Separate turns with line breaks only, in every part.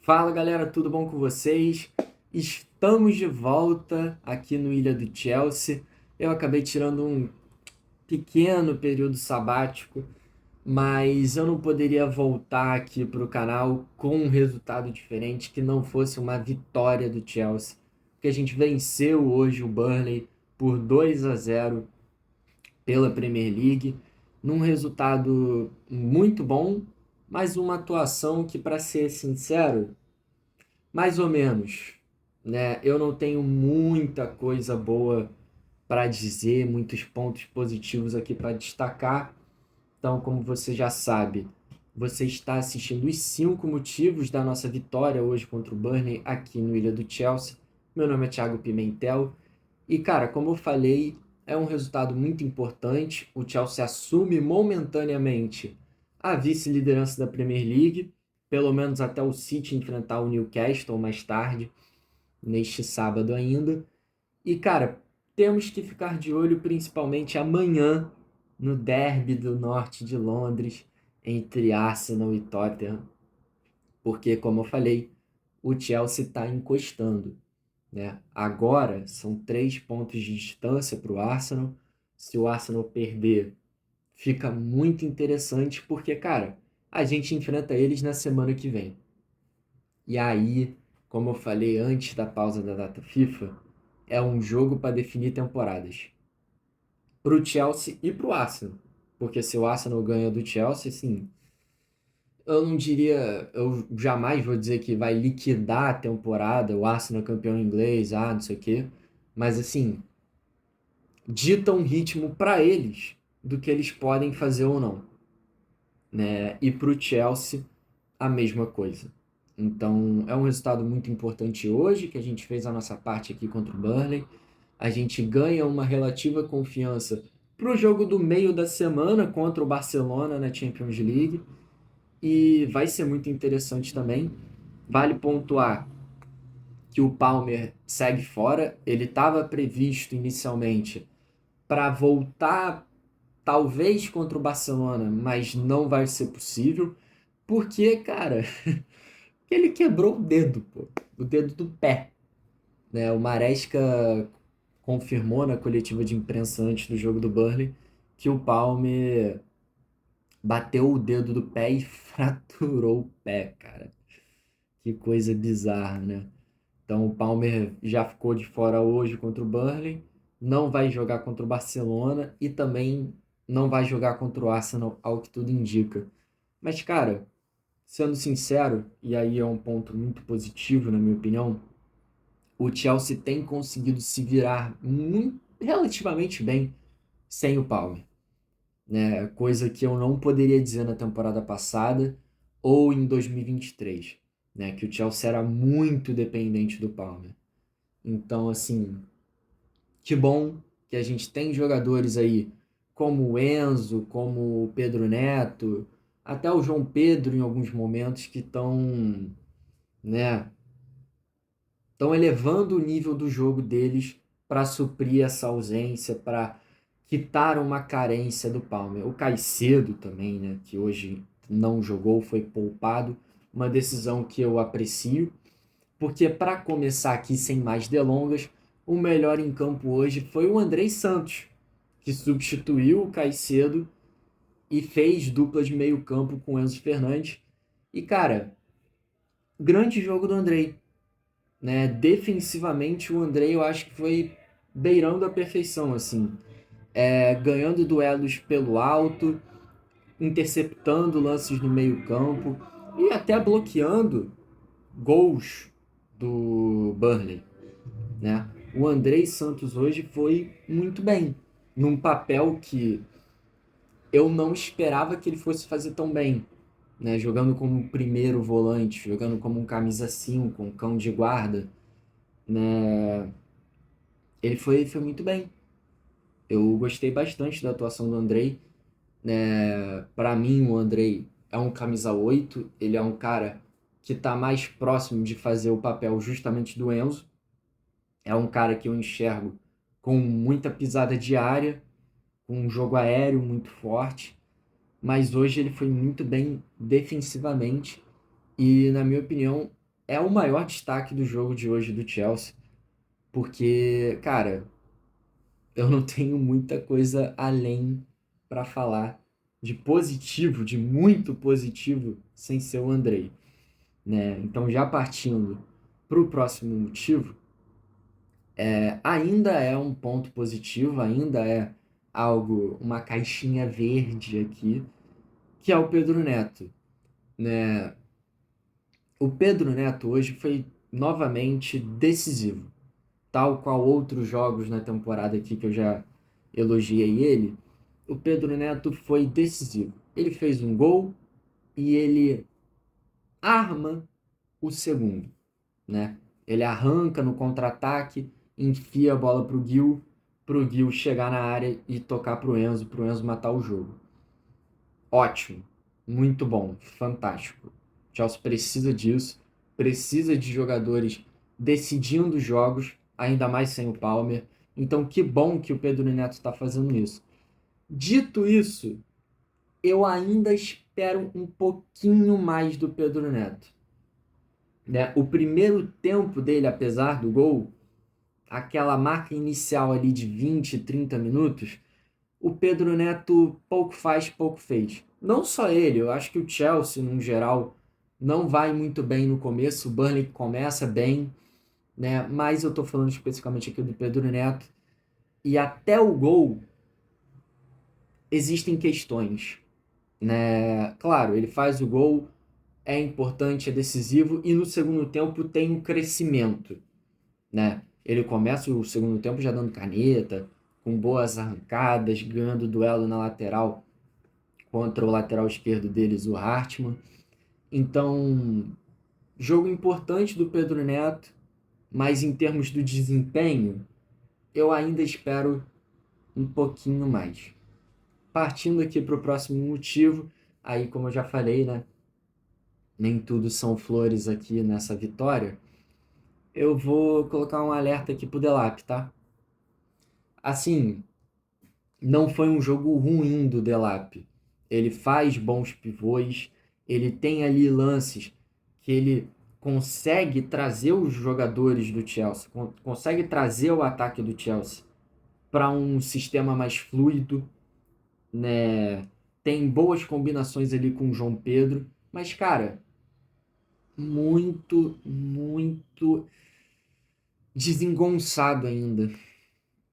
Fala galera, tudo bom com vocês? Estamos de volta aqui no Ilha do Chelsea. Eu acabei tirando um pequeno período sabático, mas eu não poderia voltar aqui para o canal com um resultado diferente que não fosse uma vitória do Chelsea. Porque a gente venceu hoje o Burnley por 2-0 pela Premier League, num resultado muito bom, mas uma atuação que, para ser sincero, mais ou menos, né? Eu não tenho muita coisa boa para dizer, muitos pontos positivos aqui para destacar. Então, como você já sabe, você está assistindo os 5 motivos da nossa vitória hoje contra o Burnley aqui no Ilha do Chelsea. Meu nome é Thiago Pimentel e, cara, como eu falei, é um resultado muito importante. O Chelsea assume momentaneamente a vice-liderança da Premier League, pelo menos até o City enfrentar o Newcastle mais tarde, neste sábado ainda. E, cara, temos que ficar de olho principalmente amanhã no derby do norte de Londres entre Arsenal e Tottenham, porque, como eu falei, o Chelsea está encostando, né? Agora são 3 pontos de distância para o Arsenal. Se o Arsenal perder, fica muito interessante, porque, cara, a gente enfrenta eles na semana que vem. E aí, como eu falei antes da pausa da data FIFA, é um jogo para definir temporadas. Para o Chelsea e para o Arsenal. Porque se o Arsenal ganha do Chelsea, sim, eu não diria, eu jamais vou dizer que vai liquidar a temporada, o Arsenal é campeão inglês, não sei o quê. Mas assim, dita um ritmo para eles do que eles podem fazer ou não, né? E para o Chelsea, a mesma coisa. Então, é um resultado muito importante hoje, que a gente fez a nossa parte aqui contra o Burnley. A gente ganha uma relativa confiança para o jogo do meio da semana contra o Barcelona na Champions League. E vai ser muito interessante também. Vale pontuar que o Palmer segue fora. Ele estava previsto inicialmente para voltar, talvez contra o Barcelona, mas não vai ser possível. Porque, cara, ele quebrou o dedo, pô, o dedo do pé, né? O Maresca confirmou na coletiva de imprensa antes do jogo do Burnley que o Palmer bateu o dedo do pé e fraturou o pé, cara. Que coisa bizarra, né? Então o Palmer já ficou de fora hoje contra o Burnley, não vai jogar contra o Barcelona e também não vai jogar contra o Arsenal, ao que tudo indica. Mas, cara, sendo sincero, e aí é um ponto muito positivo, na minha opinião, o Chelsea tem conseguido se virar relativamente bem sem o Palmer, né? Coisa que eu não poderia dizer na temporada passada ou em 2023, né? Que o Chelsea era muito dependente do Palmer. Então, assim, que bom que a gente tem jogadores aí como o Enzo, como o Pedro Neto, até o João Pedro em alguns momentos que estão, né, estão elevando o nível do jogo deles para suprir essa ausência, para quitar uma carência do Palmer. O Caicedo também, né, que hoje não jogou, foi poupado, uma decisão que eu aprecio, porque para começar aqui sem mais delongas, o melhor em campo hoje foi o Andrei Santos, que substituiu o Caicedo e fez dupla de meio campo com o Enzo Fernandes. E cara, grande jogo do Andrei, né? Defensivamente, o Andrei eu acho que foi beirando a perfeição, assim. Ganhando duelos pelo alto, interceptando lances no meio campo e até bloqueando gols do Burnley, né? O Andrei Santos hoje foi muito bem, num papel que eu não esperava que ele fosse fazer tão bem, né? Jogando como primeiro volante, jogando como um camisa 5, um cão de guarda, né? Ele foi muito bem. Eu gostei bastante da atuação do Andrei, né? Para mim, o Andrei é um camisa 8, ele é um cara que está mais próximo de fazer o papel justamente do Enzo. É um cara que eu enxergo com muita pisada de área, com um jogo aéreo muito forte, mas hoje ele foi muito bem defensivamente e, na minha opinião, é o maior destaque do jogo de hoje do Chelsea, porque, cara, eu não tenho muita coisa além para falar de positivo, de muito positivo, sem ser o Andrei, né? Então, já partindo para o próximo motivo, ainda é um ponto positivo, ainda é algo, uma caixinha verde aqui, que é o Pedro Neto, né? O Pedro Neto hoje foi novamente decisivo, tal qual outros jogos na temporada aqui que eu já elogiei ele. O Pedro Neto foi decisivo. Ele fez um gol e ele arma o segundo, né? Ele arranca no contra-ataque, enfia a bola pro Gil chegar na área e tocar pro Enzo matar o jogo. Ótimo, muito bom, fantástico. O Chelsea precisa disso, precisa de jogadores decidindo jogos, ainda mais sem o Palmer. Então, que bom que o Pedro Neto está fazendo isso. Dito isso, eu ainda espero um pouquinho mais do Pedro Neto, né? O primeiro tempo dele, apesar do gol, aquela marca inicial ali de 20, 30 minutos, o Pedro Neto pouco faz, pouco fez. Não só ele, eu acho que o Chelsea, no geral, não vai muito bem no começo. O Burnley começa bem, né? Mas eu tô falando especificamente aqui do Pedro Neto. E até o gol existem questões, né? Claro, ele faz o gol, é importante, é decisivo, e no segundo tempo tem um crescimento, né? Ele começa o segundo tempo já dando caneta, com boas arrancadas, ganhando duelo na lateral contra o lateral esquerdo deles, o Hartmann. Então, jogo importante do Pedro Neto, mas em termos do desempenho, eu ainda espero um pouquinho mais. Partindo aqui para o próximo motivo, aí como eu já falei, né? Nem tudo são flores aqui nessa vitória. Eu vou colocar um alerta aqui pro Delap, tá? Assim, não foi um jogo ruim do Delap. Ele faz bons pivôs, ele tem ali lances que ele consegue trazer os jogadores do Chelsea, consegue trazer o ataque do Chelsea para um sistema mais fluido, né? Tem boas combinações ali com o João Pedro, mas cara, muito desengonçado ainda,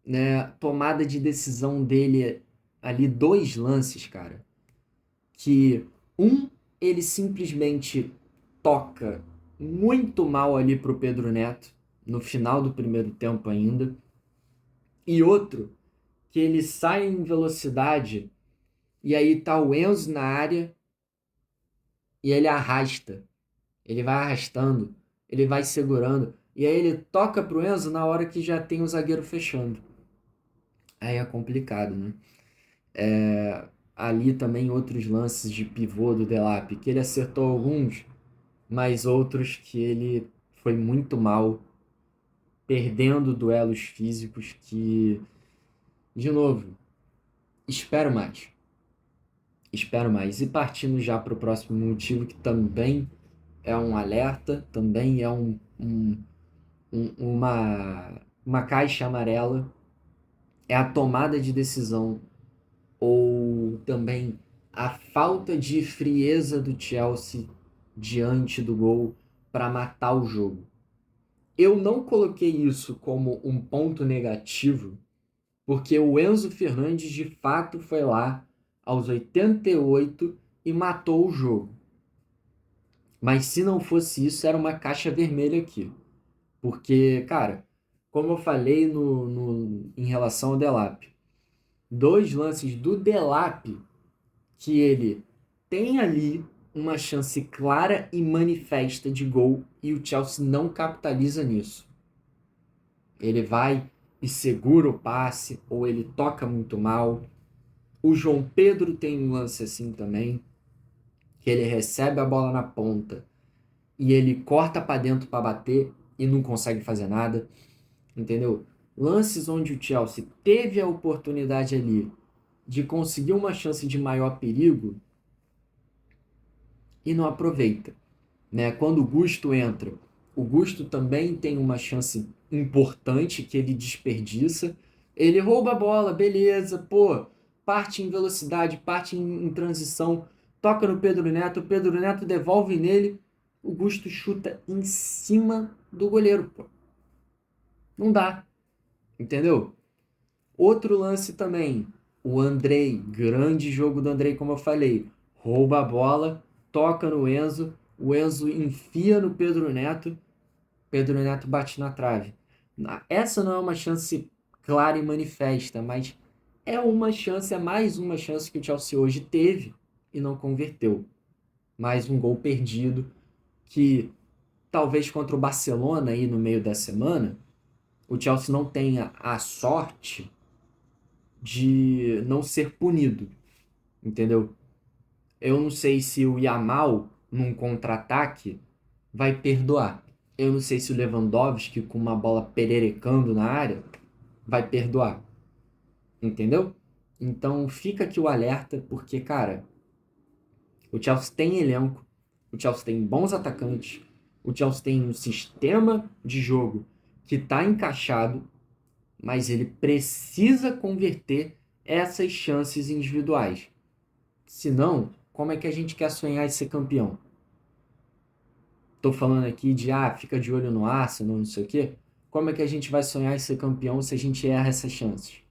né? Tomada de decisão dele ali, dois lances, cara, que ele simplesmente toca muito mal ali pro Pedro Neto, no final do primeiro tempo ainda, e outro que ele sai em velocidade e aí tá o Enzo na área e ele arrasta, ele vai arrastando, ele vai segurando, e aí ele toca pro Enzo na hora que já tem o zagueiro fechando. Aí é complicado, né? Ali também outros lances de pivô do Delap, que ele acertou alguns, mas outros que ele foi muito mal, perdendo duelos físicos que, de novo, espero mais. Espero mais. E partindo já para o próximo motivo, que também é um alerta, também é uma caixa amarela, é a tomada de decisão ou também a falta de frieza do Chelsea diante do gol para matar o jogo. Eu não coloquei isso como um ponto negativo, porque o Enzo Fernandes de fato foi lá aos 88 e matou o jogo. Mas se não fosse isso, era uma caixa vermelha aqui. Porque, cara, como eu falei em relação ao Delap, dois lances do Delap que ele tem ali uma chance clara e manifesta de gol e o Chelsea não capitaliza nisso. Ele vai e segura o passe ou ele toca muito mal. O João Pedro tem um lance assim também, que ele recebe a bola na ponta e ele corta para dentro para bater e não consegue fazer nada, entendeu? Lances onde o Chelsea teve a oportunidade ali de conseguir uma chance de maior perigo e não aproveita, né? Quando o Gusto entra, o Gusto também tem uma chance importante que ele desperdiça. Ele rouba a bola, beleza, pô, parte em velocidade, parte em transição, toca no Pedro Neto, o Pedro Neto devolve nele, o Gusto chuta em cima do goleiro, pô. Não dá, entendeu? Outro lance também, o Andrei, grande jogo do Andrei, como eu falei, rouba a bola, toca no Enzo, o Enzo enfia no Pedro Neto bate na trave. Essa não é uma chance clara e manifesta, mas é uma chance, é mais uma chance que o Chelsea hoje teve e não converteu. Mais um gol perdido que talvez contra o Barcelona aí no meio da semana, o Chelsea não tenha a sorte de não ser punido, entendeu? Eu não sei se o Yamal, num contra-ataque, vai perdoar. Eu não sei se o Lewandowski, com uma bola pererecando na área, vai perdoar. Entendeu? Então fica aqui o alerta, porque, cara, o Chelsea tem elenco, o Chelsea tem bons atacantes, o Chelsea tem um sistema de jogo que está encaixado, mas ele precisa converter essas chances individuais. Senão, como é que a gente quer sonhar em ser campeão? Tô falando aqui de, fica de olho no Arsenal, não sei o quê. Como é que a gente vai sonhar em ser campeão se a gente erra essas chances?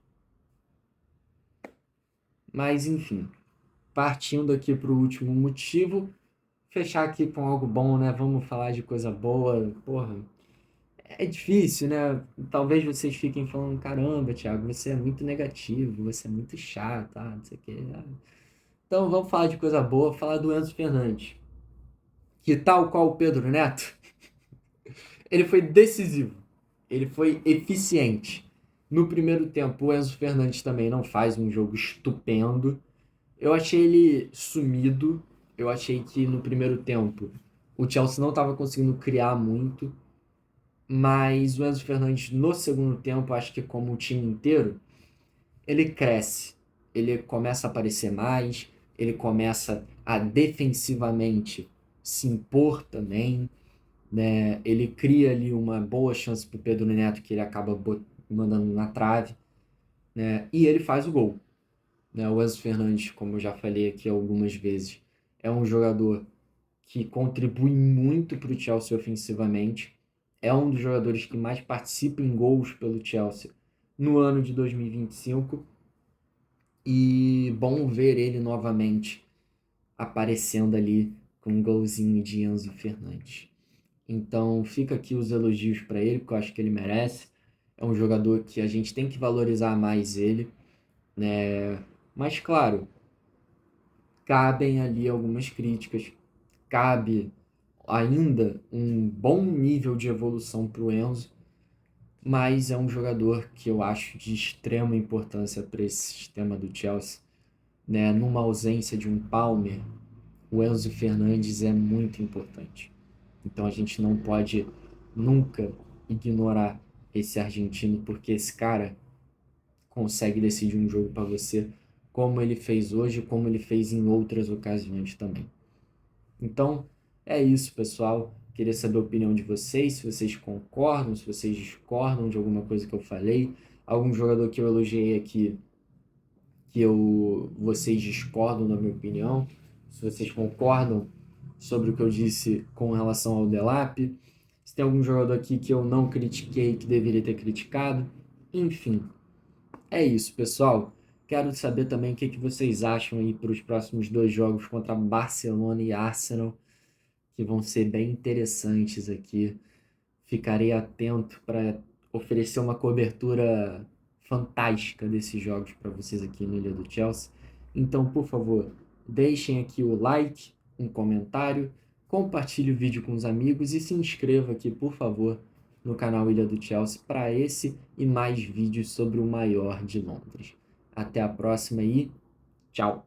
Mas, enfim, partindo aqui para o último motivo, fechar aqui com algo bom, né? Vamos falar de coisa boa. Porra, é difícil, né? Talvez vocês fiquem falando, caramba, Thiago, você é muito negativo, você é muito chato, não sei o quê. Então vamos falar de coisa boa, falar do Enzo Fernandes, que tal qual o Pedro Neto, ele foi decisivo, ele foi eficiente. No primeiro tempo, o Enzo Fernandes também não faz um jogo estupendo. Eu achei ele sumido. Eu achei que no primeiro tempo o Chelsea não estava conseguindo criar muito. Mas o Enzo Fernandes no segundo tempo, acho que como o time inteiro, ele cresce. Ele começa a aparecer mais. Ele começa a defensivamente se impor também, né? Ele cria ali uma boa chance para o Pedro Neto, que ele acaba mandando na trave, né? E ele faz o gol, né? O Enzo Fernandes, como eu já falei aqui algumas vezes, é um jogador que contribui muito para o Chelsea ofensivamente. É um dos jogadores que mais participa em gols pelo Chelsea no ano de 2025. E bom ver ele novamente aparecendo ali com um golzinho de Enzo Fernandes. Então fica aqui os elogios para ele, porque eu acho que ele merece. É um jogador que a gente tem que valorizar mais ele, né? Mas claro, cabem ali algumas críticas, cabe ainda um bom nível de evolução para o Enzo, mas é um jogador que eu acho de extrema importância para esse sistema do Chelsea, né? Numa ausência de um Palmer, o Enzo Fernandes é muito importante. Então a gente não pode nunca ignorar esse argentino, porque esse cara consegue decidir um jogo para você, como ele fez hoje, como ele fez em outras ocasiões também. Então, é isso, pessoal. Queria saber a opinião de vocês, se vocês concordam, se vocês discordam de alguma coisa que eu falei, algum jogador que eu elogiei aqui vocês discordam da minha opinião, se vocês concordam sobre o que eu disse com relação ao Delap, se tem algum jogador aqui que eu não critiquei que deveria ter criticado, enfim. É isso, pessoal. Quero saber também o que vocês acham aí para os próximos 2 jogos contra Barcelona e Arsenal, que vão ser bem interessantes aqui. Ficarei atento para oferecer uma cobertura fantástica desses jogos para vocês aqui no Ilha do Chelsea. Então, por favor, deixem aqui o like, um comentário, compartilhe o vídeo com os amigos e se inscreva aqui, por favor, no canal Ilha do Chelsea para esse e mais vídeos sobre o maior de Londres. Até a próxima e tchau!